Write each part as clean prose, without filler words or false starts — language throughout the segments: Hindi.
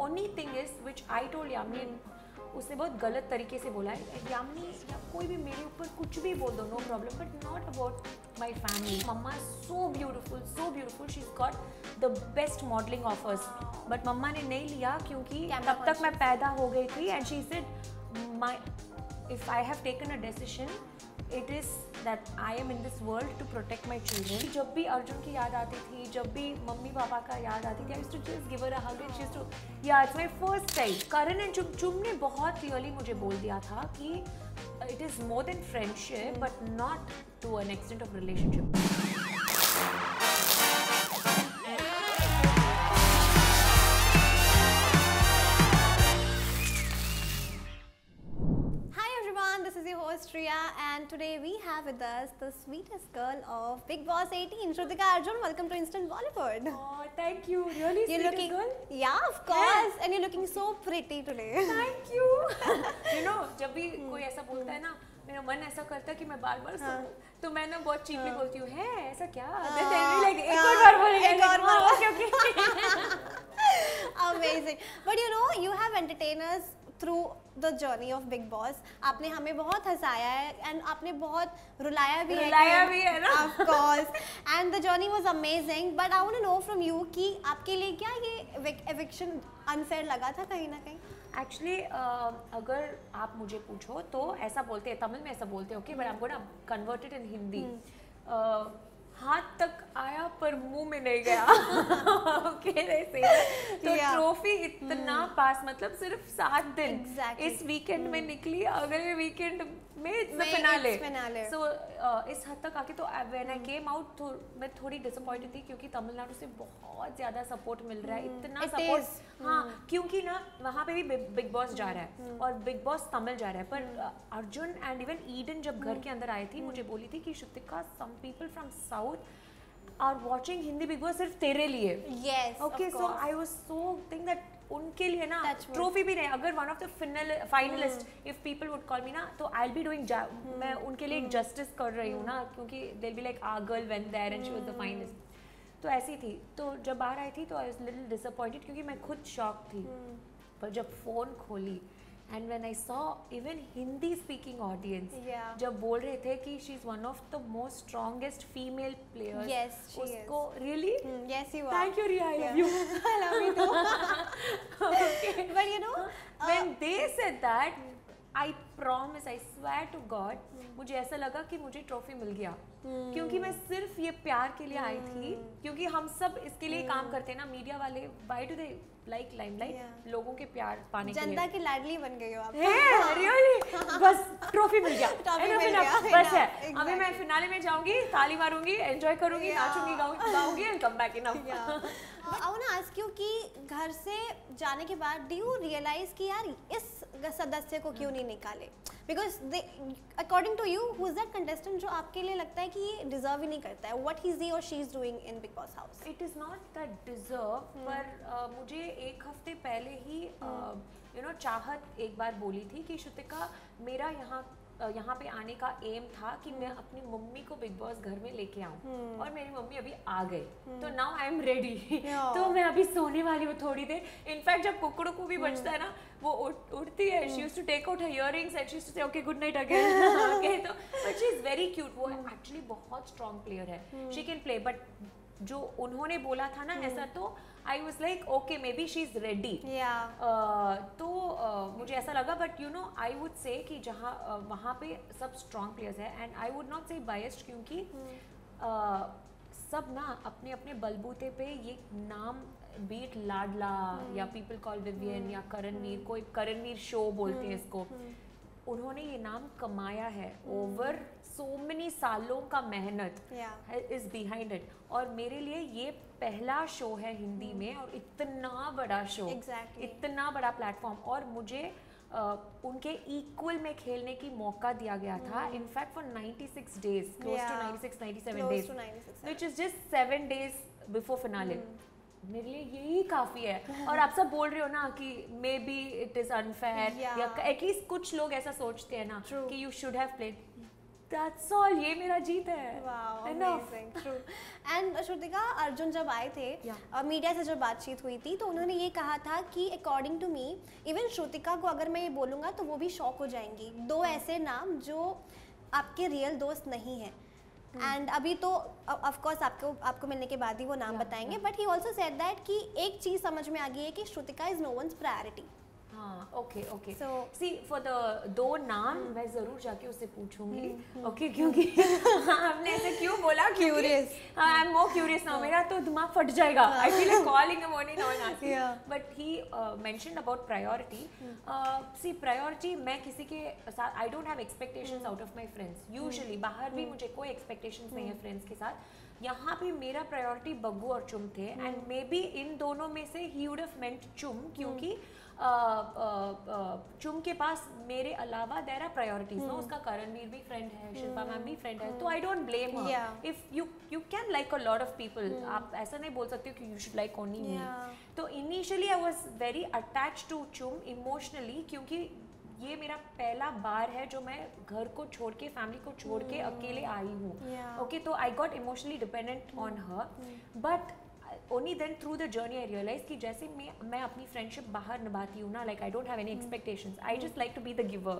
Only thing is which I told Yamini, उसने बहुत गलत तरीके से बोला है, यामिनी या कोई भी मेरे ऊपर कुछ भी बोल दो, no problem, but not about my family. Mamma so beautiful, she is got the best modelling offers, but mamma ने नहीं लिया क्योंकि तब तक मैं पैदा हो गई थी. And she said my if I have taken a decision it is that I am in this world to protect my children. जब भी अर्जुन की याद आती थी, जब भी मम्मी पापा का याद आती थी, I used to just give her a hug and she used to, yeah, it's my first child. Karan and चुम ने बहुत क्लियरली मुझे बोल दिया था कि it is more than friendship but not to an extent of relationship. Riya, and today we have with us the sweetest girl of Bigg Boss 18, Shrutika Arjun. Welcome to Instant Bollywood. Oh, thank you. Really, you're looking girl? Yeah, of course. And you're looking so pretty today. Thank you. You know, जब भी कोई ऐसा बोलता है ना, मेरा मन ऐसा करता है कि मैं बार-बार सुनूं, तो मैं ना बहुत चीपली बोलती हूँ, है ऐसा क्या? एक और बार बोलेंगे, Amazing. But you know, you have entertained us through the journey of Bigg Boss. आपने हमें बहुत हंसाया है and आपने बहुत रुलाया भी है ना? Of course. And the journey was amazing. But I want to know from you कि आपके लिए क्या ये eviction unfair लगा था कहीं ना कहीं? Actually, अगर आप मुझे पूछो तो ऐसा बोलते हैं, तमिल में ऐसा बोलते हैं, okay, but I'm gonna convert it in Hindi. हाथ तक आया पर मुंह में नहीं गया. Okay, तो ट्रॉफी इतना पास, मतलब सिर्फ 7 दिन. इस वीकेंड में निकली, अगले वीकेंड में फिनाले. So इस हद तक आके तो when I came out मैं थोड़ी डिसअपॉइंटेड थी क्योंकि तमिलनाडु से बहुत ज्यादा सपोर्ट मिल रहा है, इतना सपोर्ट. हाँ, क्योंकि ना वहाँ पे भी बिग बॉस जा रहा है और बिग बॉस तमिल जा रहा है. पर अर्जुन एंड इवन ईडन जब घर के अंदर आई थी, मुझे बोली थी कि Shrutika, some people from south are watching Hindi Bigg Boss सिर्फ तेरे लिए. Yes, okay, so I was so think that उनके लिए ना ट्रॉफी भी नहीं, अगर one of the finalist if people would call me ना, तो I'll be doing मैं उनके लिए एक justice कर रही हूँ ना, क्योंकि they'll be like our girl went there and she was the finalist. तो ऐसी थी. तो जब बाहर आई थी तो I was little disappointed क्योंकि मैं खुद शॉक थी. पर जब फोन खोली and when I saw even Hindi speaking audience, जब बोल रहे थे कि she is one of the most strongest female players. Yes, she उसको is. Really? Yes, you are. Thank you, Riya. I love you. I love you too. Okay. But you know, when they said that, I promise, I swear to God, मुझे ऐसा लगा कि मुझे ट्रॉफी मिल गया. क्योंकि मैं सिर्फ ये प्यार के लिए आई थी, क्योंकि हम सब इसके लिए काम करते हैं ना, मीडिया वाले. Why do they like limelight? लोगों के प्यार पाने के लिए. जनता की लाडली बन गई हो आप. Really? बस ट्रॉफी मिल गया. बस है. अभी मैं फिनाले में जाऊंगी, ताली मारूंगी, एंजॉय करूंगी, नाचूंगी, गाऊंगी and come back enough. I want to ask you कि घर से जाने के बाद do you realize कि यार इस सदस्य को क्यों नहीं निकाले? Because they, according to you, who is that contestant जो आपके लिए लगता है कि ये deserve ही नहीं करता है? What he or she is doing in Bigg Boss house? It is not that deserve, पर मुझे एक हफ्ते पहले ही you know चाहत एक बार बोली थी कि श्रुतिका, मेरा यहाँ पे आने का एम था कि मैं अपनी मम्मी को बिग बॉस घर में लेके आऊँ, और मेरी मम्मी अभी आ गई. तो नाउ आई एम रेडी. तो मैं अभी सोने वाली हूँ थोड़ी देर. इनफैक्ट जब कुकड़ू को भी बजता है ना, वो उठती है, she used to take out her earrings and she used to say okay good night again. Okay, तो but she is very cute. वो एक्चुअली बहुत स्ट्रॉन्ग प्लेयर है, शी कैन प्ले. बट जो उन्होंने बोला था ना ऐसा, तो I was like okay maybe she is ready. तो मुझे ऐसा लगा. But you know I would say कि जहाँ वहाँ पे सब स्ट्रॉन्ग प्लेयर्स है, एंड आई वुड नॉट से बायस्ड, क्योंकि सब ना अपने अपने बलबूते पे ये नाम, बीट लाडला या पीपल कॉल विवियन या करणवीर, कोई करणवीर शो बोलते हैं इसको, उन्होंने ये नाम कमाया है. ओवर सो मेनी सालों का मेहनत इज बिहाइंड इट. और मेरे लिए ये पहला शो है हिंदी में, और इतना बड़ा शो, इतना बड़ा प्लेटफॉर्म, और मुझे उनके इक्वल में खेलने की मौका दिया गया था. In fact for 96 days, close to 96-97 days, which is just 7 days before finale. मेरे लिए यही काफी है. और आप सब बोल रहे हो ना कि may be it is unfair, या एटलीस्ट कुछ लोग ऐसा सोचते हैं ना कि you should have played. That's all, ये मेरा जीत है। Wow, amazing, true. And Shrutika, Arjun जब आए थे, मीडिया से जब बातचीत हुई थी, तो उन्होंने ये कहा था कि according to me, even Shrutika को अगर मैं ये बोलूँगा तो वो भी शॉक हो जाएंगी, 2 ऐसे नाम जो आपके रियल दोस्त नहीं है। एंड अभी तो ऑफ कोर्स आपको मिलने के बाद ही वो नाम बताएंगे, but he also said that कि एक चीज़ समझ में आ गई है कि Shrutika is no one's priority. हाँ, okay okay. See for the 2 नाम मैं जरूर जाके उससे पूछूंगी, ओके, क्योंकि आपने ऐसे क्यों बोला, curious, I am more curious now, मेरा तो दिमाग फट जाएगा, I feel like calling him only now and asking, but he mentioned about priority. See priority, मैं किसी के साथ I don't have expectations out of my friends, usually बाहर भी मुझे कोई एक्सपेक्टेशंस नहीं है फ्रेंड्स के साथ। यहाँ भी मेरा प्रायोरिटी बग्गू और चुम थे, एंड मे बी इन दोनों में से ही वुड हैव मेंट चुम, क्योंकि चुम के पास मेरे अलावा देयर आर प्रायोरिटीज, नो, उसका करणवीर भी फ्रेंड है, शिल्पा मैम भी फ्रेंड है, तो I don't blame her. If you can like a lot of people, आप ऐसा नहीं बोल सकते हो कि you should like only me. तो initially I was very attached to Chum emotionally, क्योंकि ये मेरा पहला बार है जो मैं घर को छोड़ के, फैमिली को छोड़ के अकेले आई हूँ, ओके, तो I got emotionally dependent on her, but only then through the journey I realized कि जैसे मैं अपनी फ्रेंडशिप बाहर निभाती हूँ ना, like I don't have any expectations, I just like to be the giver,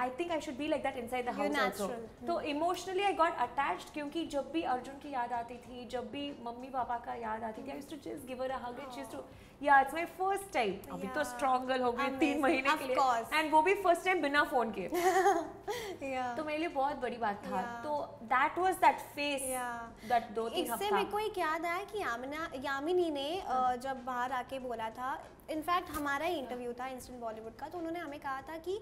I think I should be like that inside the house also। तो emotionally I got attached, क्योंकि जब भी अर्जुन की याद आती थी, जब भी मम्मी पापा का याद आती थी, I used to just give her a hug and she used to, yeah, it's my first time, अभी तो strong girl हो गई 3 महीने के लिए, and वो भी first time बिना फोन के, तो मेरे लिए बहुत बड़ी बात था। तो that was that phase, that 2-3 हफ्ता। इससे मेरे को एक याद आया कि यामिनी ने जब बाहर आके बोला था, इनफैक्ट हमारा ही इंटरव्यू था इंस्टेंट बॉलीवुड का, तो उन्होंने हमें कहा था कि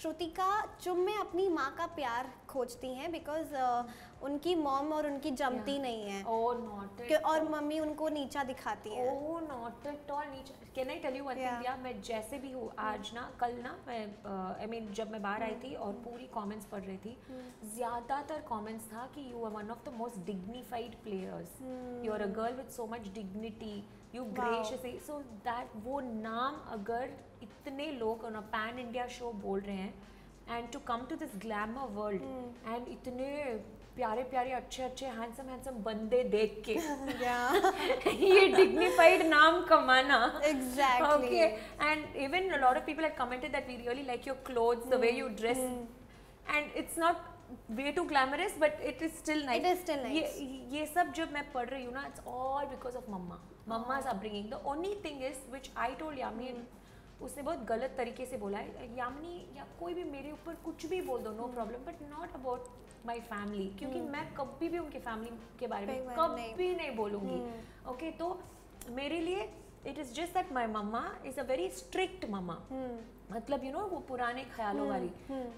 श्रुतिका चुम में अपनी माँ का प्यार खोजती हैं, बिकॉज उनकी मॉम और उनकी जमती नहीं है, और मम्मी उनको नीचा दिखाती है। ओह, नॉट एट ऑल नीचा। Can I tell you one thing, या मैं जैसे भी हूँ आज ना, कल ना मैं आई मीन जब मैं बाहर आई थी और पूरी कमेंट्स पढ़ रही थी, ज़्यादातर कमेंट्स था कि you are one of the most dignified players, you are a girl with so much dignity, you graciously, so that वो नाम अगर इतने लोग on a pan India show बोल रहे हैं, and to come to this glamour world, and इतने प्यारे प्यारे अच्छे अच्छे हैंडसम बंदे देख के ये डिग्निफाइड नाम कमाना, exactly, okay, and even a lot of people had commented that we really like your clothes, the way you dress, and it's not way too glamorous, but it is still nice. It is still nice. ये सब जब मैं पढ़ रही हूँ ना, it's all because of mama's upbringing. The only thing is which I told Yamini, उसने बहुत गलत तरीके से बोला है, यामिनी या कोई भी मेरे ऊपर कुछ भी बोल दो, no problem, but not about my family, क्योंकि मैं कभी भी उनके फैमिली के बारे में कभी नहीं बोलूँगी, ओके। तो मेरे लिए it is just that my mamma is a very strict mamma, मतलब यू नो वो पुराने ख्यालों वाली,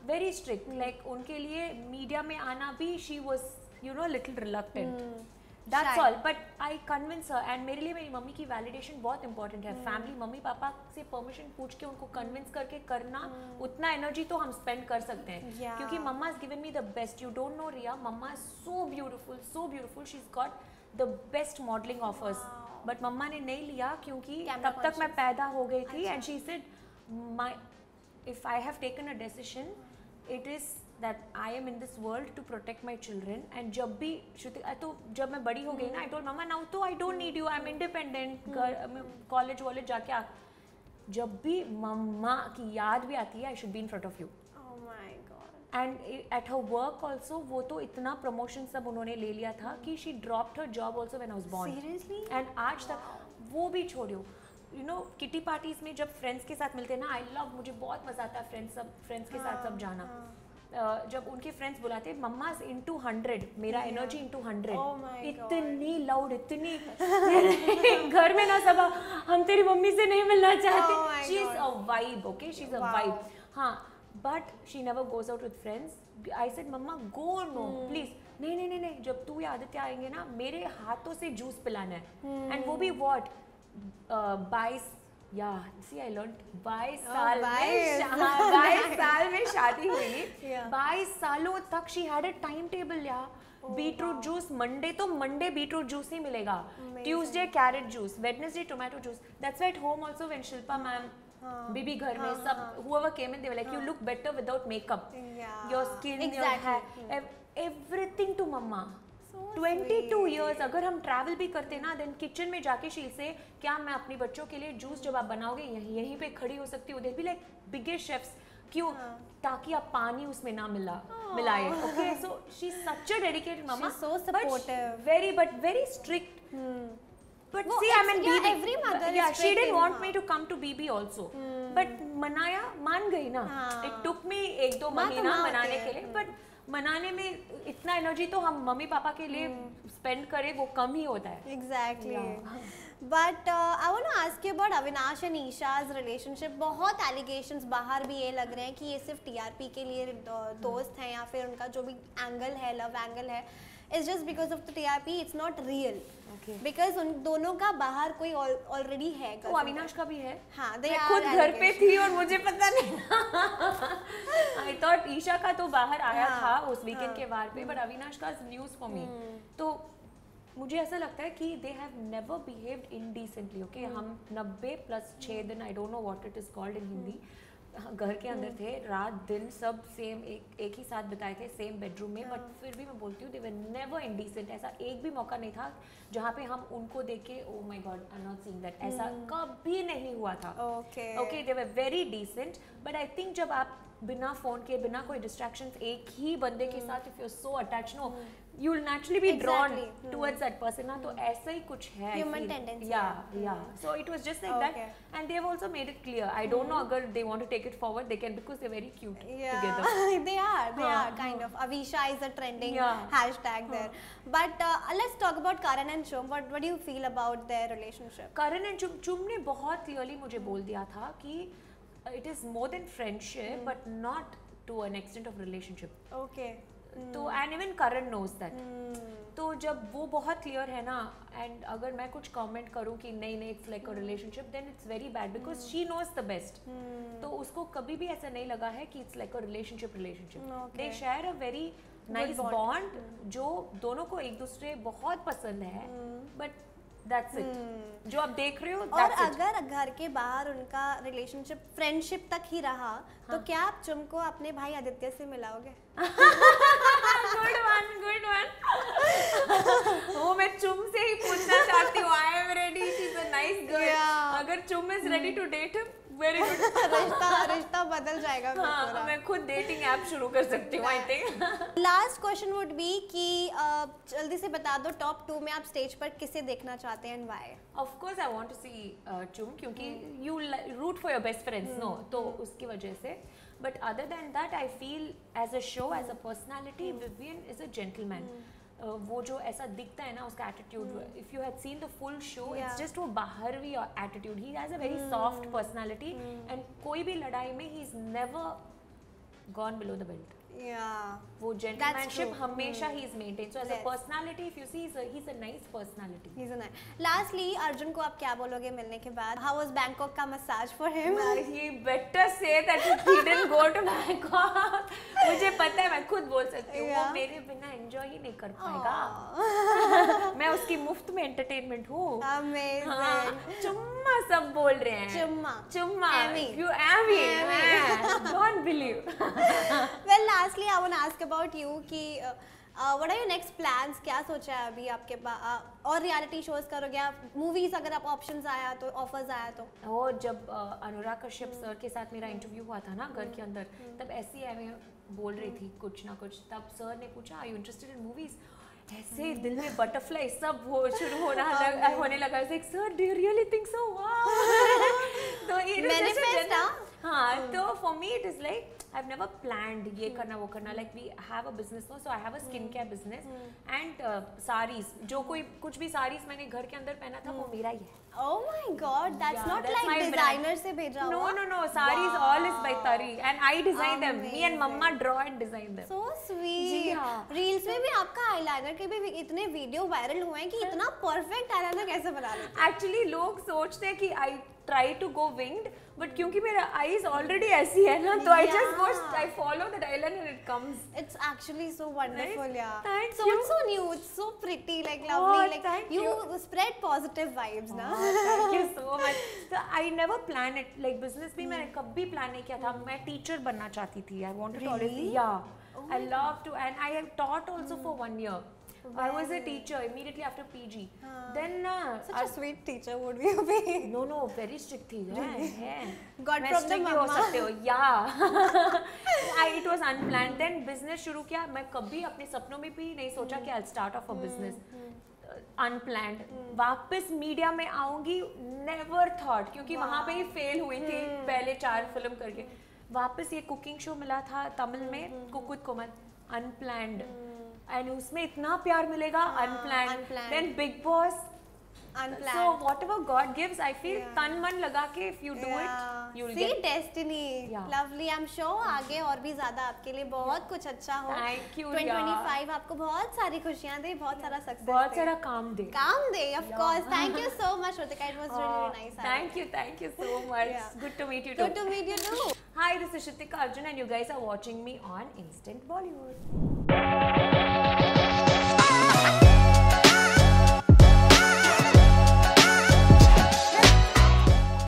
वेरी स्ट्रिक्ट, लाइक उनके लिए मीडिया में आना भी she was you know little reluctant, that's all, but I convince her, and मेरे लिए मेरी मम्मी की वैलिडेशन बहुत इंपॉर्टेंट है। फैमिली, मम्मी पापा से परमिशन पूछ के उनको कन्विंस करके करना, उतना एनर्जी तो हम स्पेंड कर सकते हैं, क्योंकि mamma has given me the best, you don't know Riya, mamma is so beautiful, she is got the best modelling offers, but mamma ने नहीं लिया क्योंकि तब तक मैं पैदा हो गई थी, and she said my if I have taken a decision, it is that I am in this world to protect my children, and जब भी तो जब मैं बड़ी हो गई ना, I told mama now तो I don't need you, I'm independent, college वॉलेज जाके जब भी मम्मा की याद भी आती है, I should be in front of you. Oh my God. And at her work also, वो तो इतना प्रमोशन सब उन्होंने ले लिया था कि she dropped her job also when I was born. Seriously? And आज तक वो भी छोड़ियो, यू नो किटी पार्टीज में जब फ्रेंड्स के साथ मिलते हैं ना, आई लव, मुझे बहुत मजा आता है फ्रेंड्स के साथ सब जाना, जब उनके फ्रेंड्स बुलाते, मम्माज इनटू 100, मेरा एनर्जी इनटू 100, इतनी लाउड, इतनी घर में ना सब हम तेरी मम्मी से नहीं मिलना चाहते, she is a vibe, okay, she is a vibe, हाँ, but she never goes out with friends. I said mamma go, no please, नहीं, जब तू या आदित्य आएंगे ना, मेरे हाथों से जूस पिलाना है, एंड वो भी व्हाट 22 I learned 22 साल में शादी हुई, 22 सालों तक she had a timetable, beetroot juice, Monday beetroot juice ही मिलेगा, Tuesday carrot juice, Wednesday tomato juice, that's why at home also when Shilpa ma'am बीबी घर में सब whoever came in they were like you look better without makeup, your skin, your hair, everything to mama. 22 years. अगर हम ट्रैवल भी करते ना देन किचन में जाके शी से क्या मैं अपने बच्चों के लिए जूस जब आप बनाओगे यहीं पे खड़ी हो सकती हूँ, दे बी लाइक बिगेस्ट शेफ्स, क्यों? ताकि आप पानी उसमें ना मिलाए. Okay, so she is such a dedicated mama, she is so supportive, but very strict. But see, I mean, BB, every mother is she strict didn't in want her. me to come to BB also. But मनाया, मान गई ना. It took me 1-2 महीना मनाने के लिए, but मनाने में इतना एनर्जी तो हम मम्मी पापा के लिए स्पेंड करें वो कम ही होता है. Exactly. But I want to ask you about Avinash and Isha's relationship. बहुत allegations बाहर भी ये लग रहे हैं कि ये सिर्फ TRP के लिए दोस्त हैं या फिर उनका जो भी एंगल है, लव एंगल है, it's just because of the TRP, it's not real. Okay. Because उन दोनों का बाहर कोई already है. वो अविनाश का भी है. हाँ, मैं खुद घर पे थी और मुझे पता नहीं. I thought ईशा का तो बाहर आया था उस वीकेंड के बार पे, but अविनाश का न्यूज़ फॉर मी. तो मुझे ऐसा लगता है कि they have never behaved indecently. Okay, हम 90+6 दिन, I don't know what it is called in Hindi, घर के अंदर थे, रात दिन सब सेम एक ही साथ बिताए थे सेम बेडरूम में. बट फिर भी मैं बोलती हूँ they were never indecent. ऐसा एक भी मौका नहीं था जहाँ पे हम उनको देख के oh my god I'm not seeing that, ऐसा कभी नहीं हुआ था. Okay, they were very decent. But I think जब आप बिना फोन के, बिना कोई डिस्ट्रैक्शंस, एक ही बंदे के साथ if you're so attached, no, you will naturally be drawn towards that person ना. तो ऐसा ही कुछ है. Human tendency. Yeah. So it was just like that, and they have also made it clear. I don't know अगर they want to take it forward, they can, because they're very cute together. they are kind of. Avisha is a trending hashtag there. But let's talk about Karan and Chum. What do you feel about their relationship? Karan and Chum ने बहुत clearly मुझे बोल दिया था कि it is more than friendship, but not to an extent of relationship. Okay. तो and even Karan knows that. तो जब वो बहुत clear है ना, and अगर मैं कुछ comment करूँ कि नहीं it's like a relationship, then it's very bad because she knows the best. तो उसको कभी भी ऐसा नहीं लगा है कि it's like a relationship. They share a very nice bond जो दोनों को एक दूसरे बहुत पसंद है, but that's it. जो आप देख रहे हो, और अगर घर के बाहर उनका रिलेशनशिप फ्रेंडशिप तक ही रहा, तो क्या आप चुम को अपने भाई आदित्य से मिलाओगे? Good one. वो मैं चुम से ही पूछना चाहती हूँ. I am ready. She's a nice girl. अगर चुम is ready to date him, very good. रिश्ता बदल जाएगा. हाँ, मैं खुद डेटिंग ऐप शुरू कर सकती हूँ. I think. Last question would be कि जल्दी से बता दो टॉप 2 में आप स्टेज पर किसे देखना चाहते हैं, and why? Of course I want to see चुम, क्योंकि you root for your best friends, no? तो उसकी वजह से. But other than that, I feel as a show, as a personality, Vivian is a gentleman. वो जो ऐसा दिखता है ना उसका attitude, if you had seen the full show, it's just वो बाहरवी attitude. He has a very soft personality, and कोई भी लड़ाई में he's never gone below the belt. वो gentlemanship हमेशा he is maintained. So as a personality, if you see, he's a nice personality. He's a nice. Lastly, Arjun को आप क्या बोलोगे मिलने के बाद? How was Bangkok का massage for him? He better say that he didn't go to Bangkok. मुझे पता है, मैं खुद बोल सकती हूँ, वो मेरे बिना एंजॉय ही नहीं कर पाएगा. मैं उसकी मुफ्त में एंटरटेनमेंट हूँ. Amazing. चुम्मा सब बोल रहे हैं. चुम्मा. You Amy. Don't believe. Well, lastly, I want to ask about you कि what are your next plans? क्या सोचा है अभी आपके पास? और रियलिटी शोज करोगे आप? मूवीज अगर आप ऑप्शंस आया तो, ऑफर्स आया तो? वो जब अनुराग कश्यप सर के साथ मेरा इंटरव्यू हुआ था ना घर के अंदर, तब ऐसी मैं बोल रही थी कुछ ना कुछ, तब सर ने पूछा are you interested in movies? ऐसे दिल में बटरफ्लाई सब वो शुरू होने लगा. Sir do you really think so? तो हाँ, तो for me it is like I've never planned ये करना वो करना. Like we have a business now, so I have a skincare business and sarees. जो कोई कुछ भी sarees मैंने घर के अंदर पहना था वो मेरा ही है. Oh my God, that's not like designer से भेजा हुआ. No. Sarees all is by Tari and I design them. Me and Mama draw and design them. So sweet. Reels में भी आपका eyeliner के भी इतने वीडियो वायरल हुए हैं कि इतना perfect eyeliner कैसे बना लेते हैं? Actually लोग सोचते हैं कि I try to go winged, but क्योंकि मेरा eyes already ऐसी है ना, तो I just go, I follow that eyeliner and it comes. It's actually so wonderful, Right? yeah. Thank so you. It's so new, it's so pretty, like lovely, like thank you you. spread positive vibes, na. Thank you so much. So I never plan it, like business भी मैंने कभी plan नहीं किया था. मैं teacher बनना चाहती थी. I wanted to always, Really? yeah. Oh I love to, and I have taught also for 1 year. I was a teacher immediately after PG. Then Such a sweet teacher would you be? no, very strict थी. Yeah. Got मैं from the strict भी हो mama. सकते हो. Yeah. It was unplanned. Then business शुरू किया. मैं कभी अपने सपनों में भी नहीं सोचा कि I'll start off a business. Unplanned. वापस मीडिया में आऊंगी. Never thought. क्योंकि वहाँ पे ही फेल हुई थी पहले 4 फिल्म करके. वापस ये कुकिंग शो मिला था तमिल में, cook with Komal. Unplanned. And उसमें इतना प्यार मिलेगा. Unplanned. Then Big Boss. Unplanned. So whatever God gives, I feel तन मन लगा के if you do it, you'll See, get. destiny. Yeah. Lovely. I'm sure आगे और भी ज़्यादा आपके लिए बहुत कुछ अच्छा हो. Thank you, 2025 आपको बहुत सारी खुशियाँ दे, बहुत सारा success बहुत दे. सारा काम दे. काम दे, of course. Thank you so much, Ritika. It was really nice. Thank you so much. Yeah. Good to meet you too. Good to meet you too. Hi, this is Shritika Arjun and you guys are watching me on Instant Bollywood.